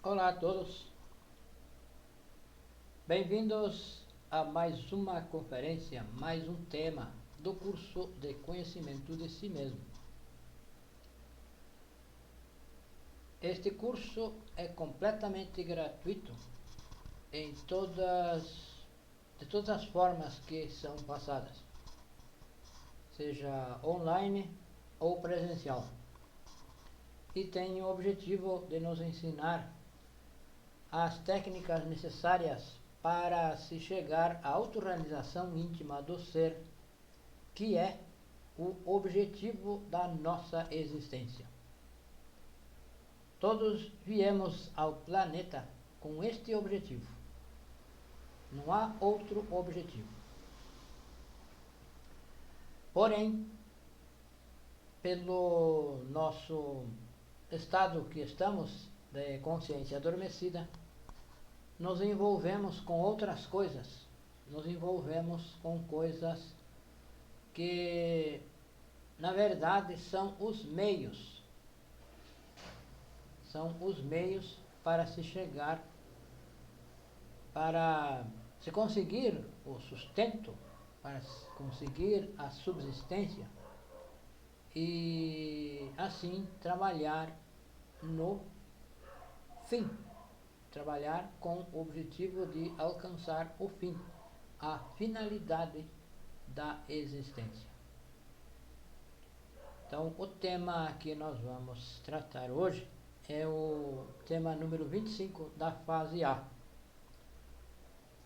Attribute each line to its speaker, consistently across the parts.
Speaker 1: Olá a todos, bem-vindos a mais uma conferência, mais um tema do curso de Conhecimento de Si Mesmo. Este curso é completamente gratuito de todas as formas que são passadas, seja online ou presencial, e tem o objetivo de nos ensinar as técnicas necessárias para se chegar à autorrealização íntima do ser, que é o objetivo da nossa existência. Todos viemos ao planeta com este objetivo. Não há outro objetivo. Porém, pelo nosso estado que estamos de consciência adormecida, nos envolvemos com outras coisas, nos envolvemos com coisas que, na verdade, são os meios para se chegar, para se conseguir o sustento, para conseguir a subsistência e assim trabalhar no fim, trabalhar com o objetivo de alcançar o fim, a finalidade da existência. Então, o tema que nós vamos tratar hoje é o tema número 25 da fase A.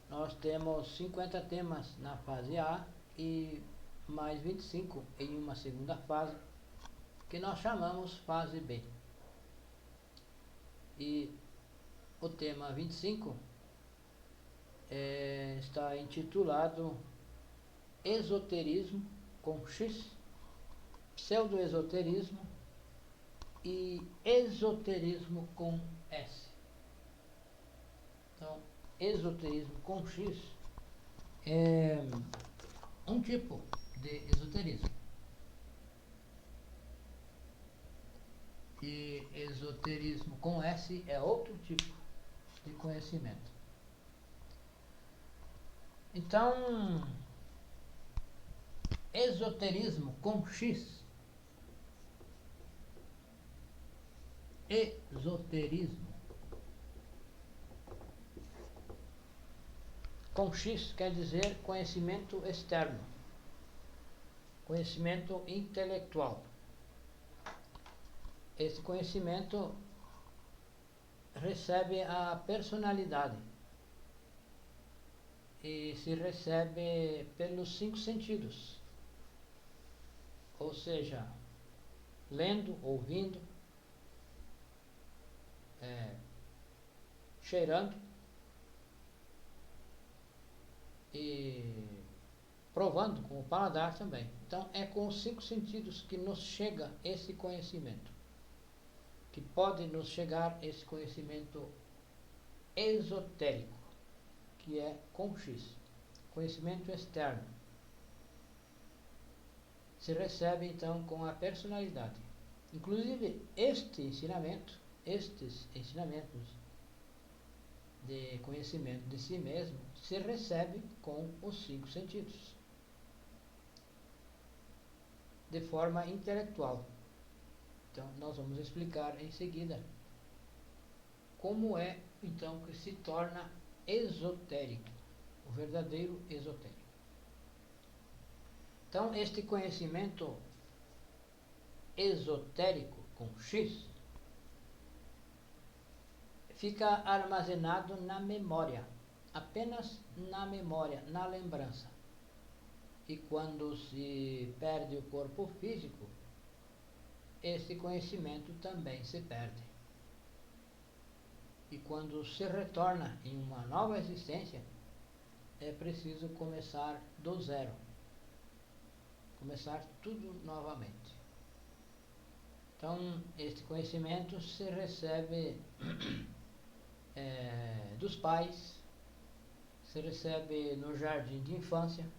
Speaker 1: Nós temos 50 temas na fase A e mais 25 em uma segunda fase, que nós chamamos fase B. E o tema 25 está intitulado Esoterismo com X, Pseudoesoterismo e Esoterismo com S. Então, esoterismo com X é um tipo de esoterismo. E esoterismo com S é outro tipo de conhecimento. Então, esoterismo com X, esoterismo com X quer dizer conhecimento externo, conhecimento intelectual. Esse conhecimento recebe a personalidade e se recebe pelos 5 sentidos, ou seja, lendo, ouvindo, cheirando e provando com o paladar também. Então é com os 5 sentidos que nos chega esse conhecimento, que pode nos chegar esse conhecimento esotérico, que é com X, conhecimento externo. Se recebe então com a personalidade. Inclusive estes ensinamentos de conhecimento de si mesmo se recebe com os 5 sentidos, de forma intelectual. Então nós vamos explicar em seguida como é então que se torna esotérico, o verdadeiro esotérico. Então este conhecimento esotérico com X fica armazenado na memória, apenas na memória, na lembrança. E quando se perde o corpo físico, esse conhecimento também se perde. E quando se retorna em uma nova existência, é preciso começar do zero, começar tudo novamente. Então, este conhecimento se recebe dos pais, se recebe no jardim de infância,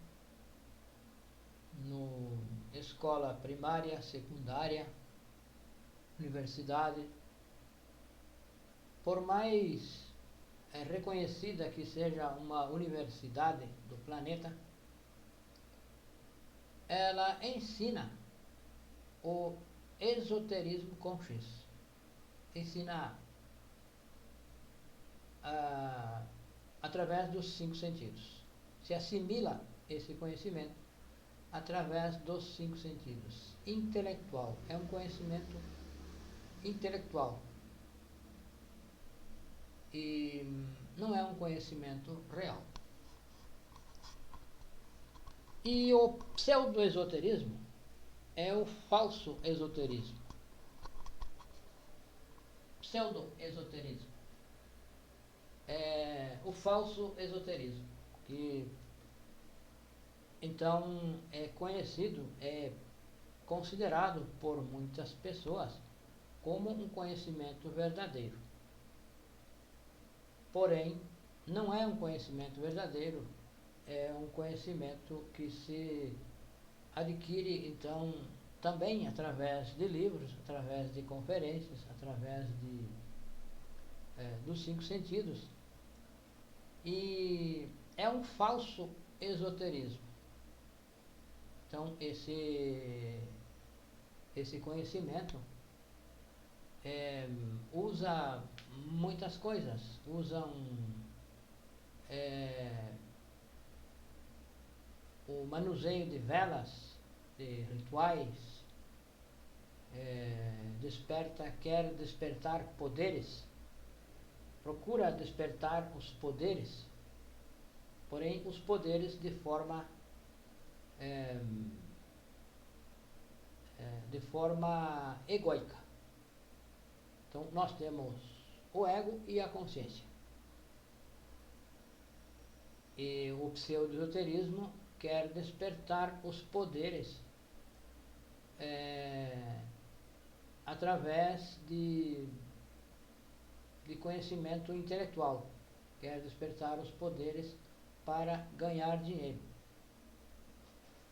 Speaker 1: no escola primária, secundária, universidade, por mais reconhecida que seja uma universidade do planeta, ela ensina o esoterismo com X. Ensina através dos 5 sentidos. Se assimila esse conhecimento através dos 5 sentidos. Intelectual. É um conhecimento intelectual. E não é um conhecimento real. E o pseudo-esoterismo é o falso esoterismo. Pseudo-esoterismo é o falso esoterismo, que então é conhecido, é considerado por muitas pessoas como um conhecimento verdadeiro. Porém, não é um conhecimento verdadeiro, é um conhecimento que se adquire, então, também através de livros, através de conferências, através dos 5 sentidos. E é um falso esoterismo. Então, esse conhecimento usa muitas coisas, o manuseio de velas, de rituais, quer despertar poderes, procura despertar os poderes, porém os poderes de forma egóica. Então nós temos o ego e a consciência. E o pseudo-esoterismo quer despertar os poderes através de conhecimento intelectual. Quer despertar os poderes para ganhar dinheiro.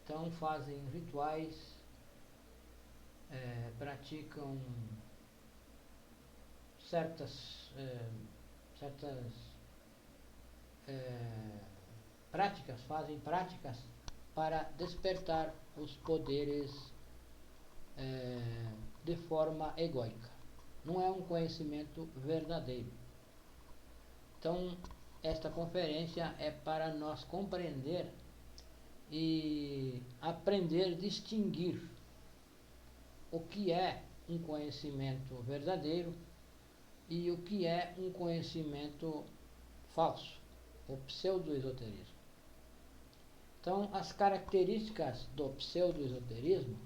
Speaker 1: Então fazem rituais, praticam certas práticas, fazem práticas para despertar os poderes de forma egóica. Não é um conhecimento verdadeiro. Então, esta conferência é para nós compreender e aprender a distinguir o que é um conhecimento verdadeiro e o que é um conhecimento falso, o pseudo-esoterismo. Então, as características do pseudo-esoterismo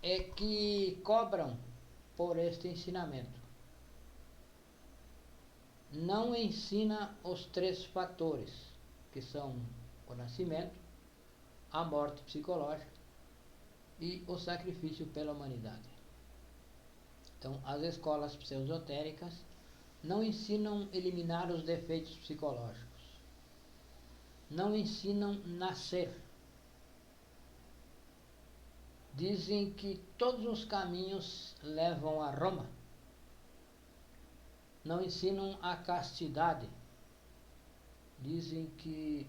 Speaker 1: é que cobram por este ensinamento. Não ensina os 3 fatores, que são o nascimento, a morte psicológica e o sacrifício pela humanidade. Então, as escolas pseudo-esotéricas não ensinam a eliminar os defeitos psicológicos. Não ensinam nascer. Dizem que todos os caminhos levam a Roma. Não ensinam a castidade. Dizem que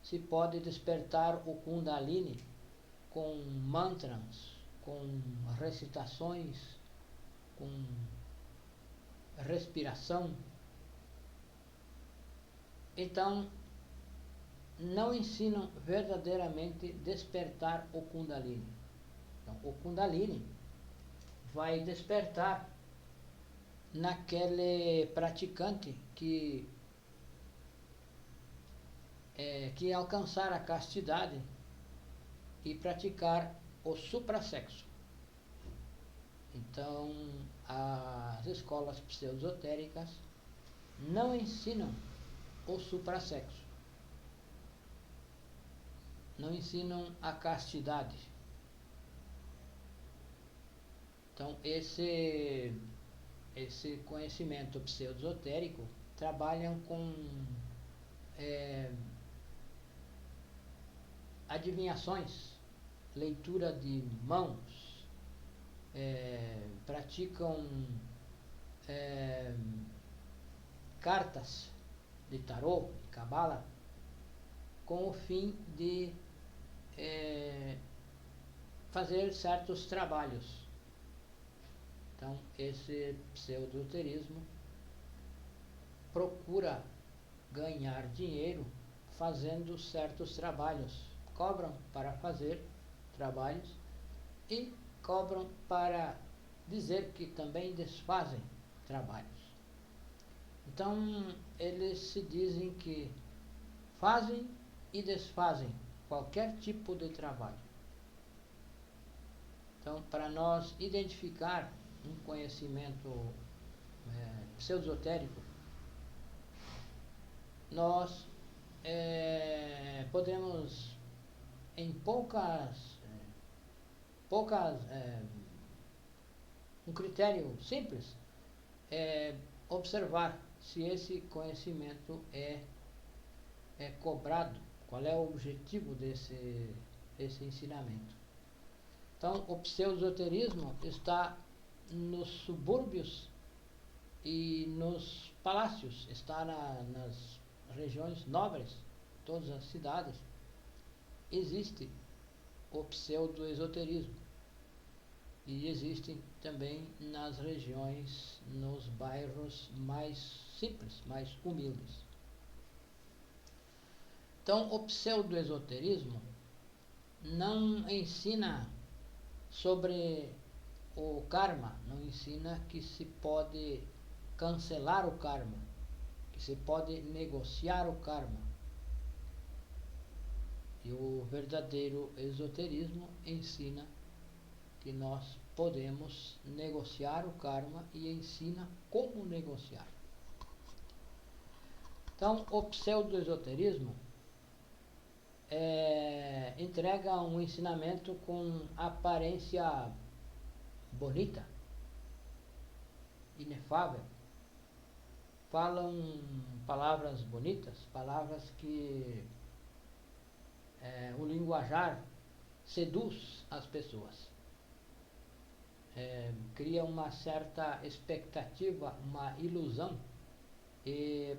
Speaker 1: se pode despertar o Kundalini com mantras, com recitações, com respiração. Então, não ensinam verdadeiramente despertar o Kundalini. Então, o Kundalini vai despertar naquele praticante que alcançar a castidade e praticar o suprassexo. Então, as escolas pseudo-esotéricas não ensinam o suprassexo. Não ensinam a castidade. Então, esse conhecimento pseudo-esotérico trabalham com adivinhações, leitura de mãos, praticam cartas de tarô, de cabala, com o fim de fazer certos trabalhos. Então, esse pseudo-esoterismo procura ganhar dinheiro fazendo certos trabalhos. Cobram para fazer trabalhos e cobram para dizer que também desfazem trabalhos. Então, eles se dizem que fazem e desfazem qualquer tipo de trabalho. Então, para nós identificar um conhecimento pseudo-esotérico, nós podemos, em um critério simples, observar se esse conhecimento é cobrado, qual é o objetivo desse ensinamento. Então, o pseudo-esoterismo está nos subúrbios e nos palácios, está nas regiões nobres, todas as cidades, existe o pseudo-esoterismo. E existem também nas regiões, nos bairros mais simples, mais humildes. Então, o pseudo-esoterismo não ensina sobre o karma, não ensina que se pode cancelar o karma, que se pode negociar o karma. E o verdadeiro esoterismo ensina que nós podemos negociar o karma e ensina como negociar. Então, o pseudo-esoterismo entrega um ensinamento com aparência bonita, inefável. Falam palavras bonitas, palavras que o linguajar seduz as pessoas. Cria uma certa expectativa, uma ilusão, e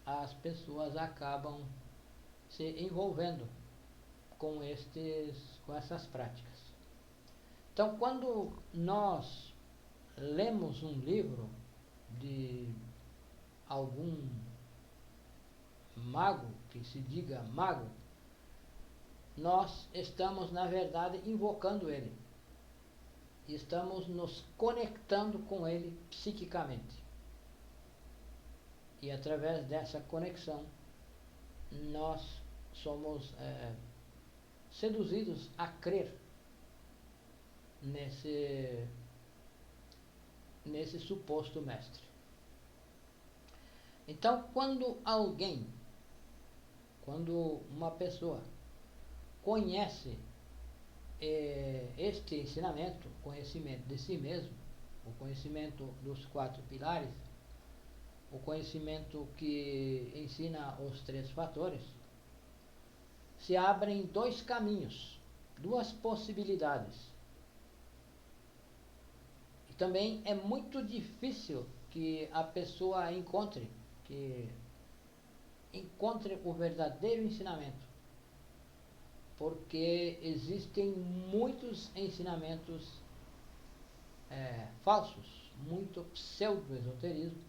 Speaker 1: as pessoas acabam se envolvendo com essas práticas. Então, quando nós lemos um livro de algum mago, que se diga mago, nós estamos, na verdade, invocando ele. Estamos nos conectando com ele psiquicamente. E através dessa conexão, nós somos seduzidos a crer nesse suposto mestre. Então, quando uma pessoa conhece este ensinamento, conhecimento de si mesmo, o conhecimento dos 4 pilares, o conhecimento que ensina os 3 fatores, se abrem 2 caminhos, 2 possibilidades. E também é muito difícil que a pessoa encontre o verdadeiro ensinamento, porque existem muitos ensinamentos falsos, muito pseudo-esoterismo,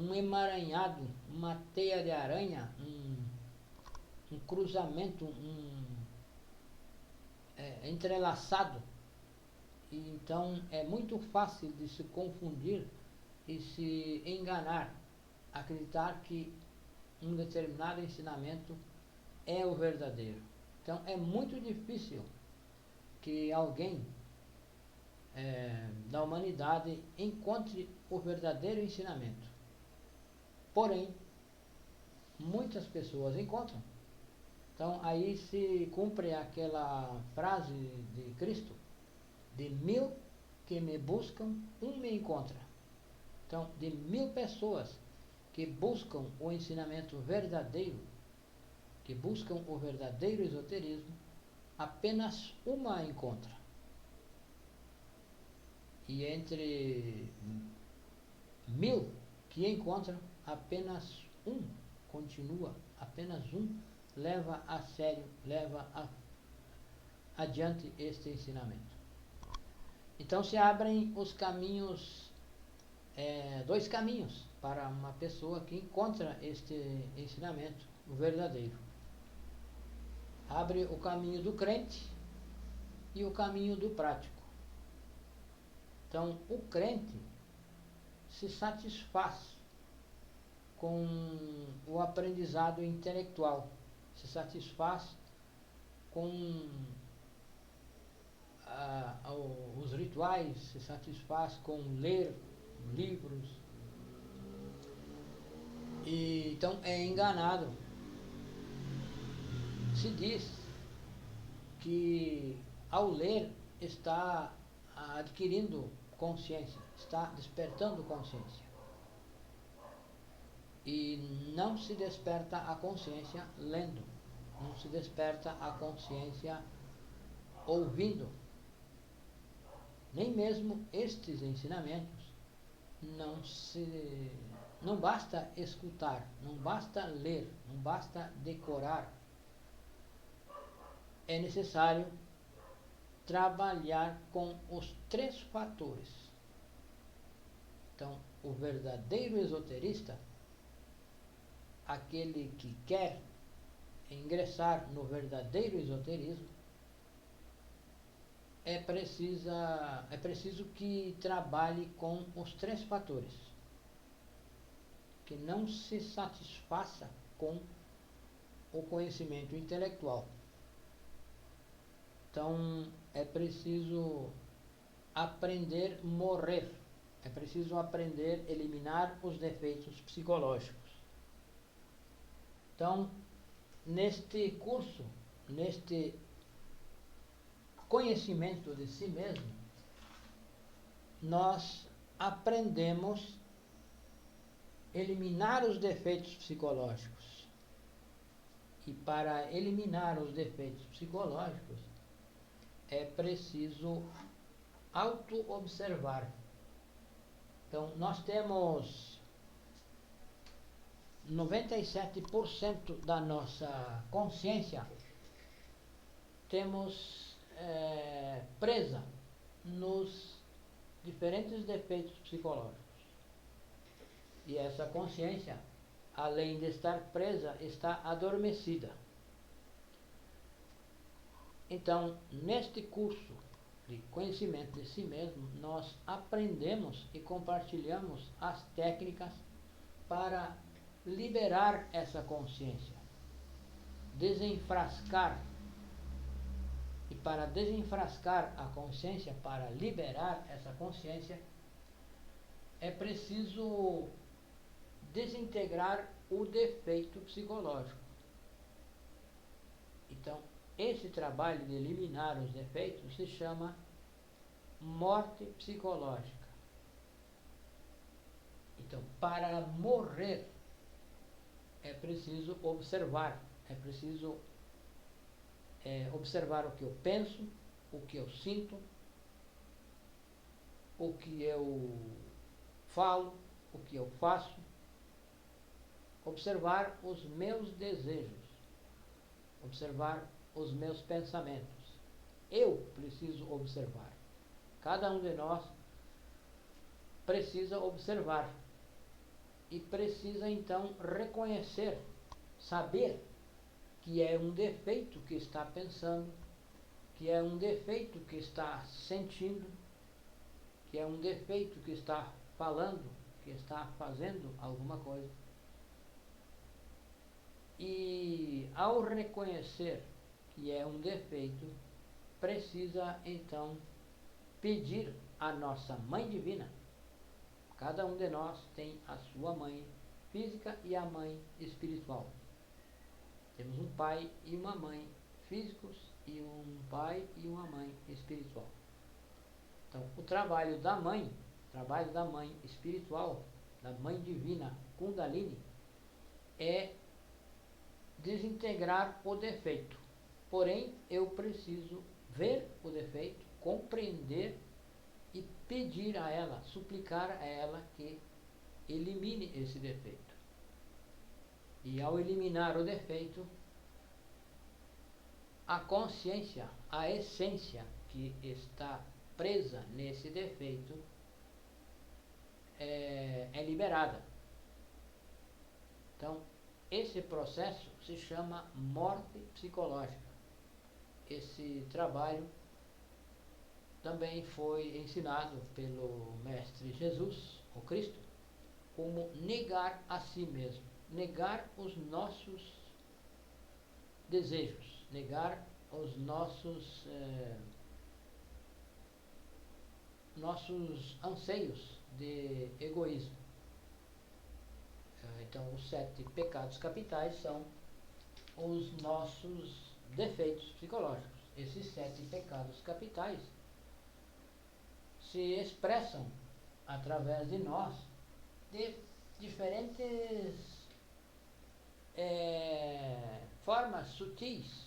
Speaker 1: um emaranhado, uma teia de aranha, um cruzamento, entrelaçado. E então é muito fácil de se confundir e se enganar, acreditar que um determinado ensinamento é o verdadeiro. Então é muito difícil que alguém da humanidade encontre o verdadeiro ensinamento. Porém, muitas pessoas encontram. Então aí se cumpre aquela frase de Cristo: de 1000 que me buscam, um me encontra. Então, de 1000 pessoas que buscam o ensinamento verdadeiro, que buscam o verdadeiro esoterismo, apenas uma encontra. E entre 1000 que encontram, apenas um continua, apenas um leva a sério, adiante este ensinamento. Então se abrem os caminhos, dois caminhos para uma pessoa que encontra este ensinamento, o verdadeiro. Abre o caminho do crente e o caminho do prático. Então o crente se satisfaz com o aprendizado intelectual, se satisfaz com os rituais, se satisfaz com ler livros, e então é enganado. Se diz que ao ler está adquirindo consciência, está despertando consciência. E não se desperta a consciência lendo, não se desperta a consciência ouvindo. Nem mesmo estes ensinamentos não basta escutar, não basta ler, não basta decorar. É necessário trabalhar com os 3 fatores. Então, o verdadeiro esoterista, aquele que quer ingressar no verdadeiro esoterismo, é preciso que trabalhe com os 3 fatores, que não se satisfaça com o conhecimento intelectual. Então é preciso aprender a morrer, é preciso aprender a eliminar os defeitos psicológicos. Então, neste curso, neste conhecimento de si mesmo, nós aprendemos a eliminar os defeitos psicológicos. E para eliminar os defeitos psicológicos, é preciso auto-observar. Então, nós temos 97% da nossa consciência temos presa nos diferentes defeitos psicológicos. E essa consciência, além de estar presa, está adormecida. Então, neste curso de conhecimento de si mesmo, nós aprendemos e compartilhamos as técnicas para liberar essa consciência, desenfrascar. E para desenfrascar a consciência, para liberar essa consciência, é preciso desintegrar o defeito psicológico. Então, esse trabalho de eliminar os defeitos se chama morte psicológica. Então, para morrer, é preciso observar, é preciso observar o que eu penso, o que eu sinto, o que eu falo, o que eu faço, observar os meus desejos, observar os meus pensamentos. Eu preciso observar. Cada um de nós precisa observar e precisa então reconhecer, saber que é um defeito que está pensando, que é um defeito que está sentindo, que é um defeito que está falando, que está fazendo alguma coisa. E ao reconhecer que é um defeito, precisa então pedir à nossa Mãe Divina. Cada um de nós tem a sua mãe física e a mãe espiritual. Temos um pai e uma mãe físicos e um pai e uma mãe espiritual. Então, o trabalho da mãe espiritual, da Mãe Divina Kundalini, é desintegrar o defeito. Porém, eu preciso ver o defeito, compreender e pedir a ela, suplicar a ela que elimine esse defeito. E ao eliminar o defeito, a consciência, a essência que está presa nesse defeito é liberada. Então, esse processo se chama morte psicológica. Esse trabalho também foi ensinado pelo Mestre Jesus, o Cristo, como negar a si mesmo, negar os nossos desejos, negar os nossos anseios de egoísmo. Então, os 7 pecados capitais são os nossos defeitos psicológicos. Esses 7 pecados capitais se expressam através de nós de diferentes formas sutis,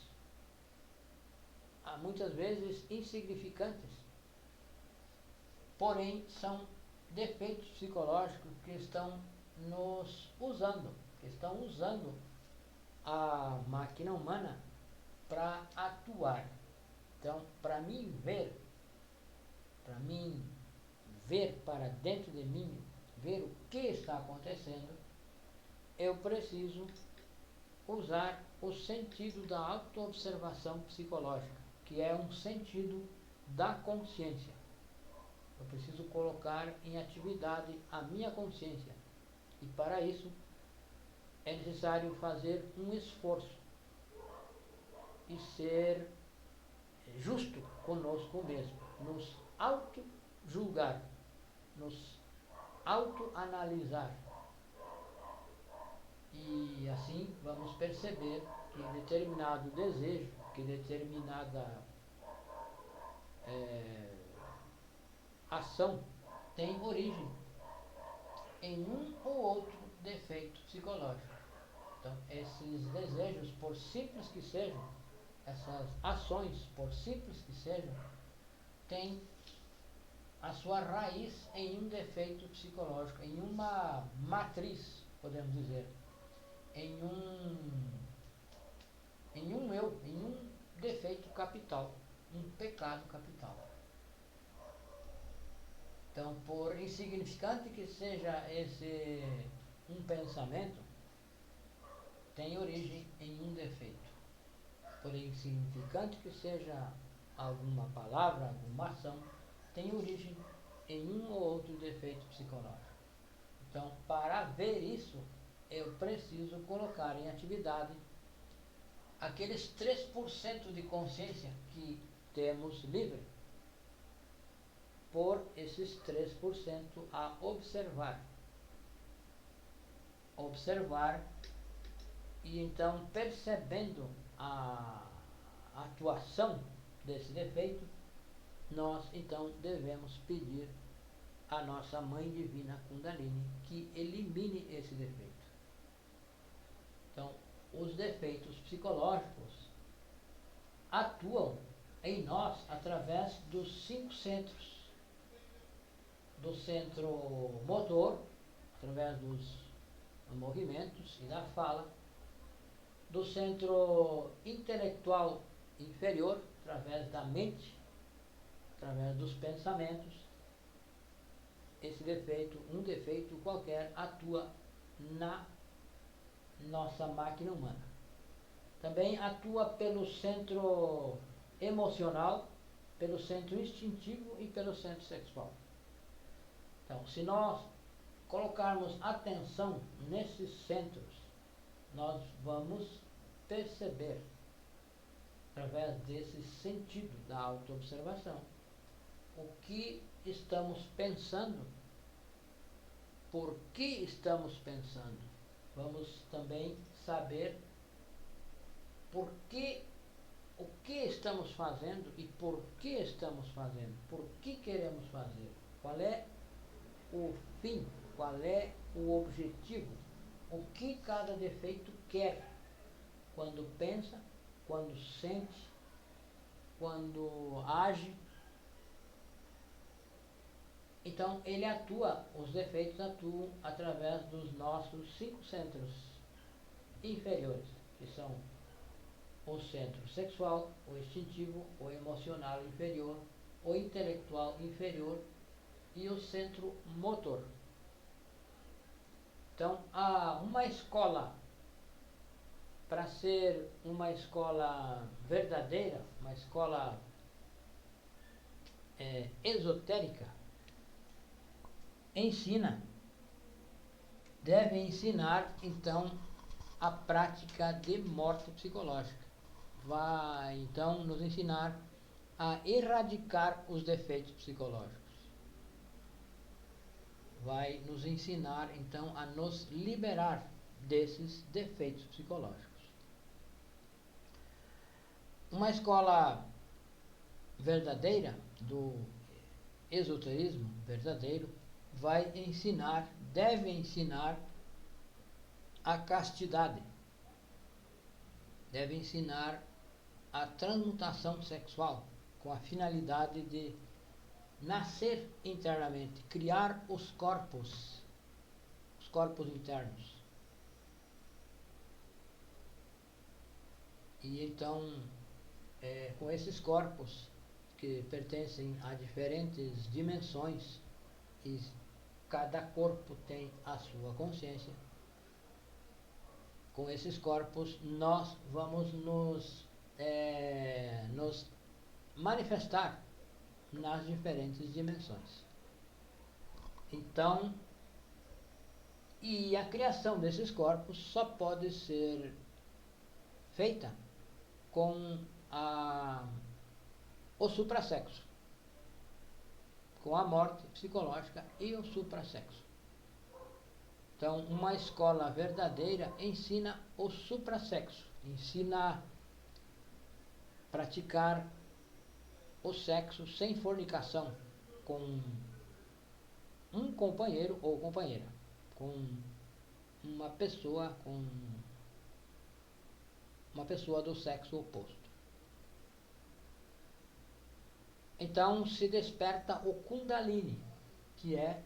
Speaker 1: muitas vezes insignificantes, porém são defeitos psicológicos que estão nos usando, que estão usando a máquina humana para atuar. Então, para mim ver para dentro de mim, ver o que está acontecendo, eu preciso usar o sentido da autoobservação psicológica, que é um sentido da consciência. Eu preciso colocar em atividade a minha consciência. E para isso é necessário fazer um esforço e ser justo conosco mesmo, nos auto-julgar, nos auto-analisar. E assim vamos perceber que determinado desejo, que determinada ação tem origem em um ou outro defeito psicológico. Então, esses desejos, por simples que sejam, essas ações, por simples que sejam, têm a sua raiz em um defeito psicológico, em uma matriz, podemos dizer, em um eu, em um defeito capital, um pecado capital. Então, por insignificante que seja esse um pensamento, tem origem em um defeito. Por insignificante que seja alguma palavra, alguma ação, tem origem em um ou outro defeito psicológico. Então, para ver isso, eu preciso colocar em atividade aqueles 3% de consciência que temos livre. Por esses 3% a observar. Observar e então percebendo a atuação desse defeito, nós então devemos pedir à nossa Mãe Divina Kundalini que elimine esse defeito. Então, os defeitos psicológicos atuam em nós através dos 5 centros. Do centro motor, através dos movimentos e da fala, do centro intelectual inferior, através da mente, através dos pensamentos. Esse defeito, um defeito qualquer, atua na nossa máquina humana. Também atua pelo centro emocional, pelo centro instintivo e pelo centro sexual. Então, se nós colocarmos atenção nesses centros, nós vamos perceber, através desse sentido da autoobservação, o que estamos pensando, por que estamos pensando. Vamos também saber o que estamos fazendo e por que estamos fazendo, por que queremos fazer, qual é o fim, qual é o objetivo, o que cada defeito quer, quando pensa, quando sente, quando age. Então, os defeitos atuam através dos nossos 5 centros inferiores, que são o centro sexual, o instintivo, o emocional inferior, o intelectual inferior e o centro motor. Então, há uma escola, para ser uma escola verdadeira, uma escola esotérica, deve ensinar, então, a prática de morte psicológica. Vai, então, nos ensinar a erradicar os defeitos psicológicos. Vai nos ensinar, então, a nos liberar desses defeitos psicológicos. Uma escola verdadeira, do esoterismo verdadeiro, deve ensinar a castidade, deve ensinar a transmutação sexual, com a finalidade de nascer internamente, criar os corpos internos. E então, com esses corpos que pertencem a diferentes dimensões, e cada corpo tem a sua consciência, com esses corpos nós vamos nos manifestar nas diferentes dimensões. Então, e a criação desses corpos só pode ser feita com o suprassexo, com a morte psicológica e o suprassexo. Então, uma escola verdadeira ensina o suprassexo, ensina a praticar o sexo sem fornicação com um companheiro ou companheira, com uma pessoa do sexo oposto. Então se desperta o Kundalini, que é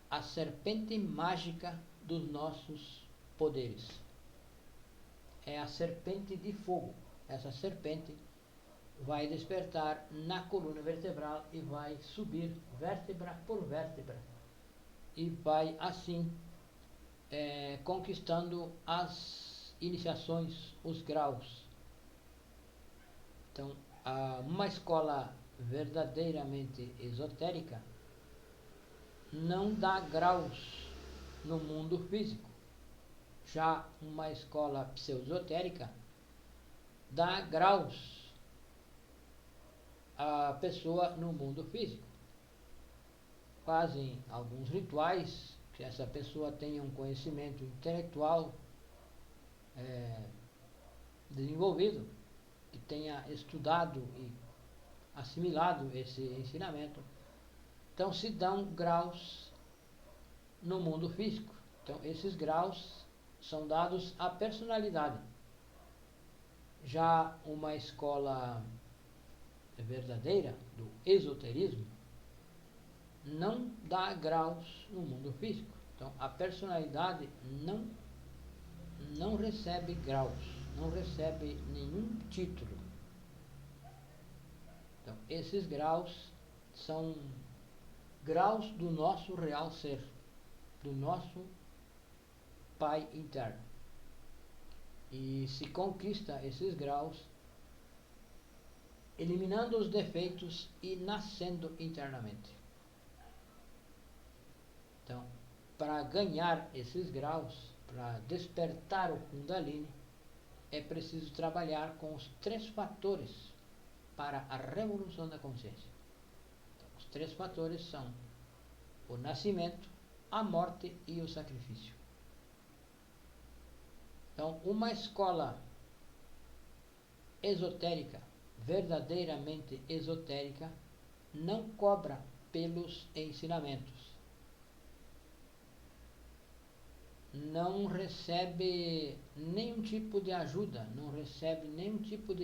Speaker 1: a serpente mágica dos nossos poderes. É a serpente de fogo. Essa serpente vai despertar na coluna vertebral e vai subir vértebra por vértebra. E vai assim conquistando as iniciações, os graus. Então, uma escola verdadeiramente esotérica não dá graus no mundo físico. Já uma escola pseudo-esotérica dá graus à pessoa no mundo físico. Fazem alguns rituais que essa pessoa tenha um conhecimento intelectual desenvolvido, que tenha estudado e assimilado esse ensinamento. Então se dão graus no mundo físico. Então esses graus são dados à personalidade. Já uma escola verdadeira do esoterismo não dá graus no mundo físico. Então a personalidade não recebe graus, não recebe nenhum título. Então esses graus são graus do nosso real ser, do nosso Pai interno. E se conquista esses graus eliminando os defeitos e nascendo internamente. Então, para ganhar esses graus, para despertar o Kundalini, é preciso trabalhar com os 3 fatores para a revolução da consciência. Então, os 3 fatores são o nascimento, a morte e o sacrifício. Então, uma escola esotérica, verdadeiramente esotérica, não cobra pelos ensinamentos. Não recebe nenhum tipo de ajuda, não recebe nenhum tipo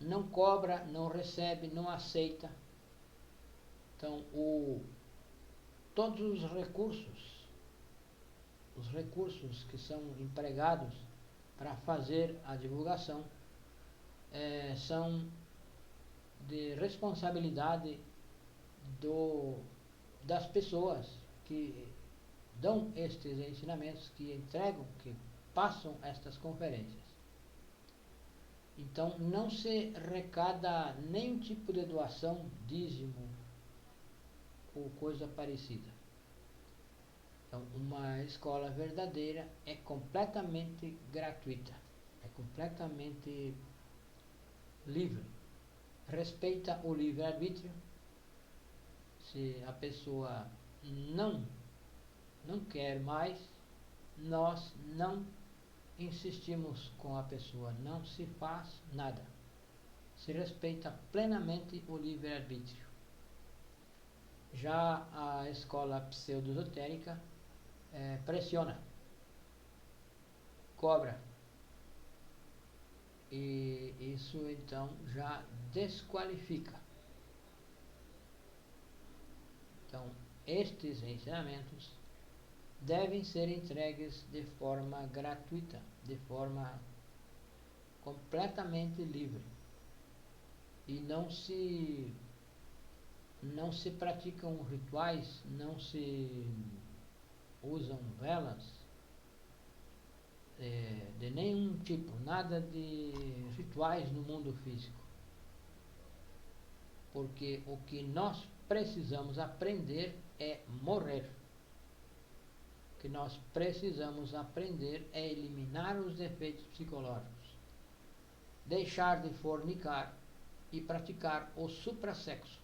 Speaker 1: não cobra, não recebe, não aceita. Então, todos os recursos que são empregados para fazer a divulgação são de responsabilidade das pessoas que dão estes ensinamentos, que entregam, que passam estas conferências. Então, não se arrecada nenhum tipo de doação, dízimo ou coisa parecida. Então, uma escola verdadeira é completamente gratuita, é completamente livre. Respeita o livre-arbítrio. Se a pessoa não quer mais, nós não insistimos com a pessoa, não se faz nada. Se respeita plenamente o livre-arbítrio. Já a escola pseudo-esotérica pressiona, cobra, e isso então já desqualifica. Então, estes ensinamentos devem ser entregues de forma gratuita, de forma completamente livre. E não se praticam rituais, não se usam velas de nenhum tipo, nada de rituais no mundo físico. Porque o que nós precisamos aprender é morrer. O que nós precisamos aprender é eliminar os defeitos psicológicos, deixar de fornicar e praticar o suprassexo,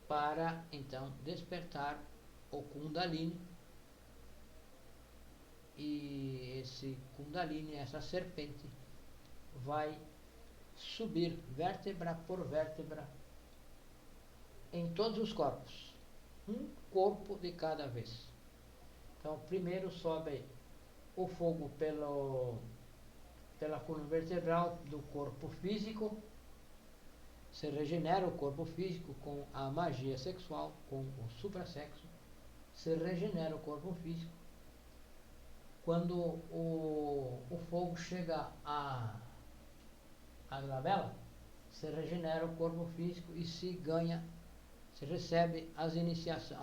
Speaker 1: para então despertar o Kundalini. E esse Kundalini, essa serpente, vai subir vértebra por vértebra em todos os corpos, um corpo de cada vez. Então, primeiro sobe o fogo pela coluna vertebral do corpo físico, se regenera o corpo físico com a magia sexual, com o suprassexo, se regenera o corpo físico. Quando o fogo chega à glabela, se regenera o corpo físico e se recebe a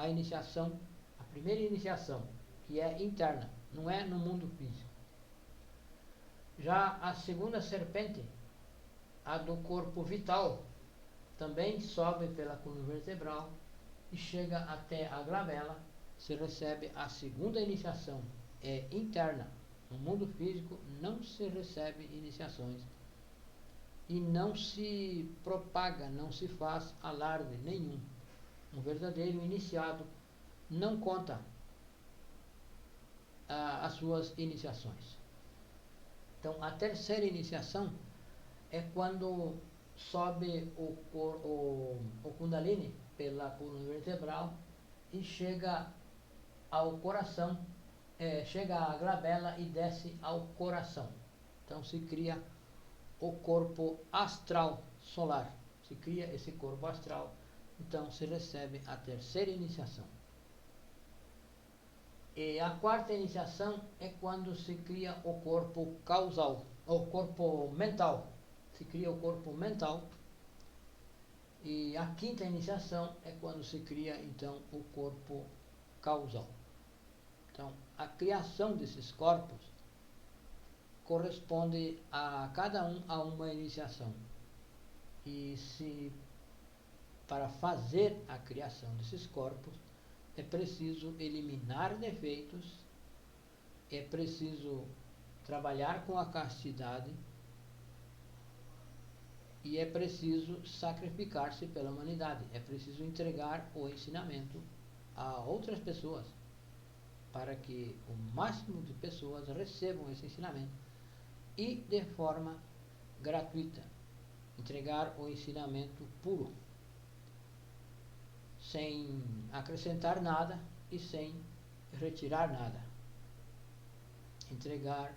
Speaker 1: iniciação, a primeira iniciação, que é interna, não é no mundo físico. Já a segunda serpente, a do corpo vital, também sobe pela coluna vertebral e chega até a glabela, se recebe a segunda iniciação, é interna. No mundo físico não se recebe iniciações e não se propaga, não se faz alarde nenhum. Um verdadeiro iniciado não conta as suas iniciações. Então, a terceira iniciação é quando sobe o Kundalini pela coluna vertebral e chega ao coração, chega à glabela e desce ao coração. Então se cria o corpo astral solar, se cria esse corpo astral, então se recebe a terceira iniciação. E a quarta iniciação é quando se cria o corpo causal, o corpo mental, se cria o corpo mental. E a quinta iniciação é quando se cria então o corpo causal. Então, a criação desses corpos corresponde a cada um a uma iniciação. E para fazer a criação desses corpos, é preciso eliminar defeitos, é preciso trabalhar com a castidade e é preciso sacrificar-se pela humanidade. É preciso entregar o ensinamento a outras pessoas, para que o máximo de pessoas recebam esse ensinamento e de forma gratuita. Entregar o ensinamento puro, sem acrescentar nada e sem retirar nada. Entregar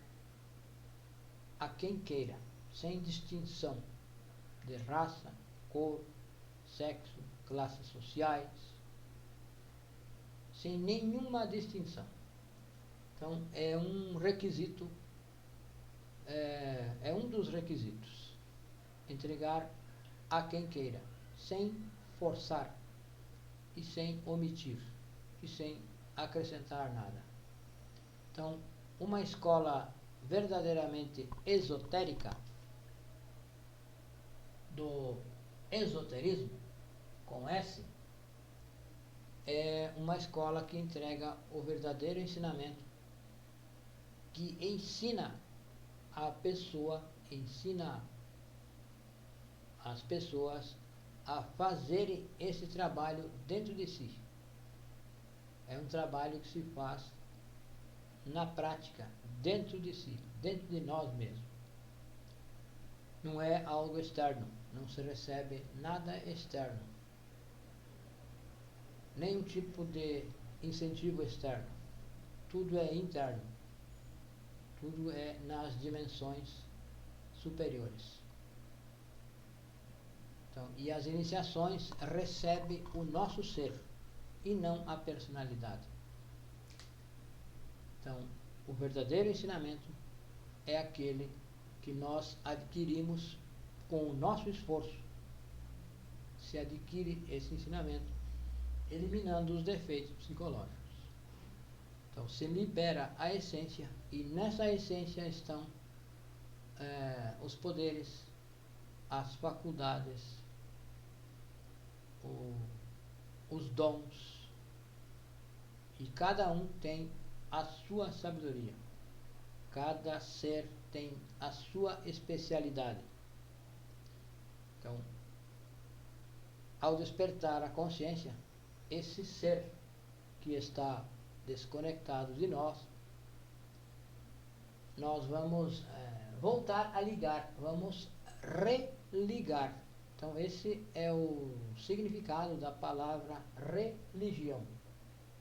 Speaker 1: a quem queira, sem distinção. de raça, cor, sexo, classes sociais, sem nenhuma distinção. Então, é um requisito, é um dos requisitos, entregar a quem queira, sem forçar e sem omitir e sem acrescentar nada. Então, uma escola verdadeiramente esotérica, do esoterismo, com S, é uma escola que entrega o verdadeiro ensinamento, que ensina as pessoas a fazerem esse trabalho dentro de si. É um trabalho que se faz na prática, dentro de si, dentro de nós mesmos. Não é algo externo, não se recebe nada externo, nenhum tipo de incentivo externo. Tudo é interno, tudo é nas dimensões superiores. Então, e as iniciações recebem o nosso ser e não a personalidade. Então, o verdadeiro ensinamento é aquele que nós adquirimos com o nosso esforço. Se adquire esse ensinamento eliminando os defeitos psicológicos. Então, se libera a essência, e nessa essência estão os poderes, as faculdades, os dons, e cada um tem a sua sabedoria, cada ser tem a sua especialidade. Então, ao despertar a consciência, esse ser que está desconectado de nós vamos voltar a ligar, vamos religar. Então, esse é o significado da palavra religião,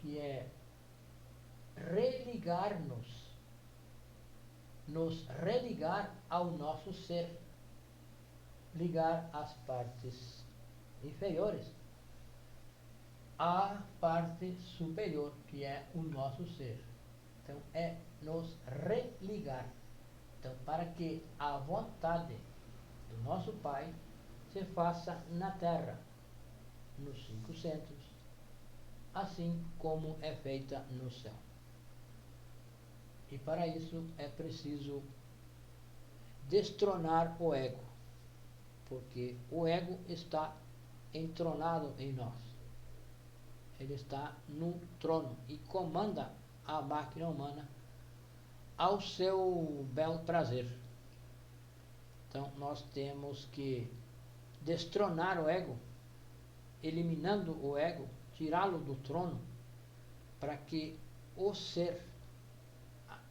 Speaker 1: que é religar-nos, nos religar ao nosso ser, ligar as partes inferiores à parte superior, que é o nosso ser. Então, é nos religar. Então, para que a vontade do nosso Pai se faça na terra, nos 5 centros, assim como é feita no céu. E para isso é preciso destronar o ego, porque o ego está entronado em nós. Ele está no trono e comanda a máquina humana ao seu belo prazer. Então, nós temos que destronar o ego, eliminando o ego, tirá-lo do trono, para que o ser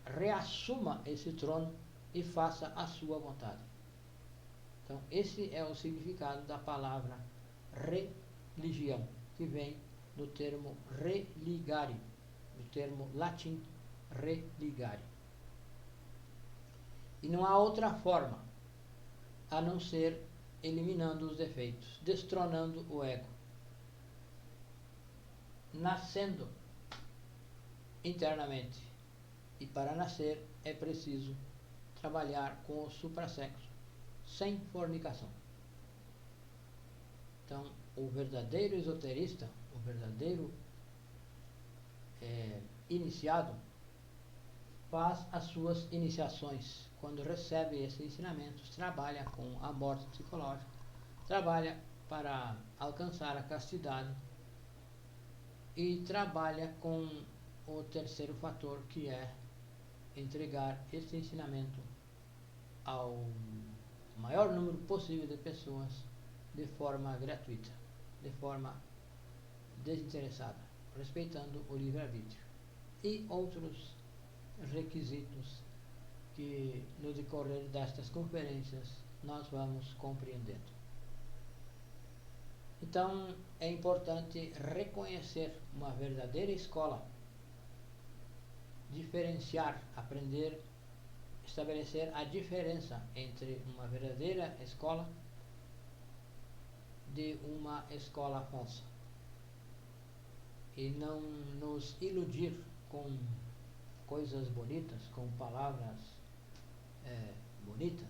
Speaker 1: reassuma esse trono e faça a sua vontade. Então, esse é o significado da palavra religião, que vem do termo religare, do termo latim religare. E não há outra forma a não ser eliminando os defeitos, destronando o ego, nascendo internamente. E para nascer é preciso trabalhar com o suprassexo, sem fornicação. Então, o verdadeiro esoterista, o verdadeiro iniciado, faz as suas iniciações. Quando recebe esses ensinamentos, trabalha com a morte psicológica, trabalha para alcançar a castidade e trabalha com o terceiro fator, que é entregar esse ensinamento ao maior número possível de pessoas de forma gratuita, de forma desinteressada, respeitando o livre-arbítrio e outros requisitos que no decorrer destas conferências nós vamos compreendendo. Então, é importante reconhecer uma verdadeira escola, diferenciar, aprender, estabelecer a diferença entre uma verdadeira escola de uma escola falsa e não nos iludir com coisas bonitas, com palavras bonitas,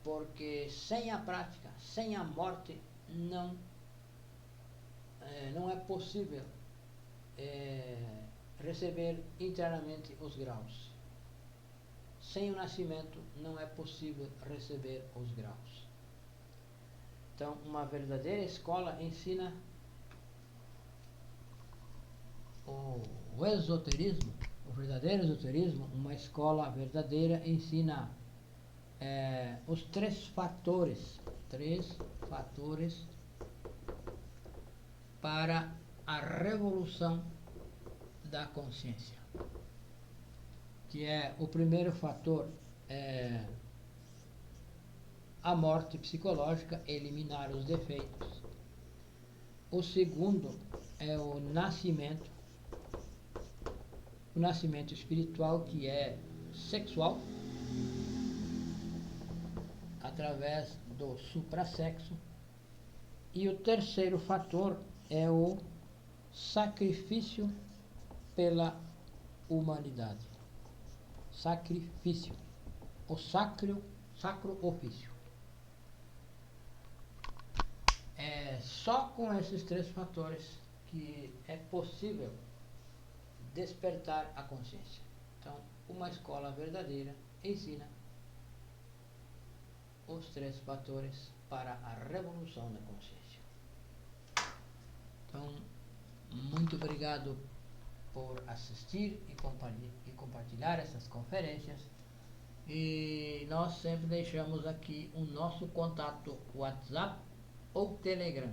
Speaker 1: porque sem a prática, sem a morte, não é possível receber inteiramente os graus. Sem o nascimento não é possível receber os graus. Então, uma verdadeira escola ensina o esoterismo, o verdadeiro esoterismo. Uma escola verdadeira ensina os três fatores para a revolução da consciência, que é o primeiro fator a morte psicológica, eliminar os defeitos. O segundo é o nascimento espiritual, que é sexual, através do suprassexo. E o terceiro fator é o sacrifício pela humanidade. Sacrifício, o sacro ofício. É só com esses três fatores que é possível despertar a consciência. Então, uma escola verdadeira ensina os três fatores para a revolução da consciência. Então, muito obrigado por assistir e compartilhar essas conferências. E nós sempre deixamos aqui o nosso contato WhatsApp ou Telegram.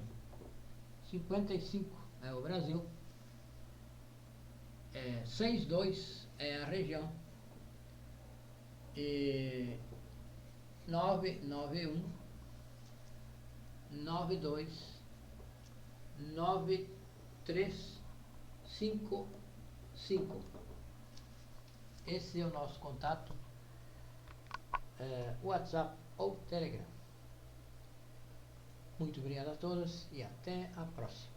Speaker 1: 55 é o Brasil, 62 é a região, e 991 92 9355. Esse é o nosso contato, WhatsApp ou Telegram. Muito obrigado a todos e até a próxima.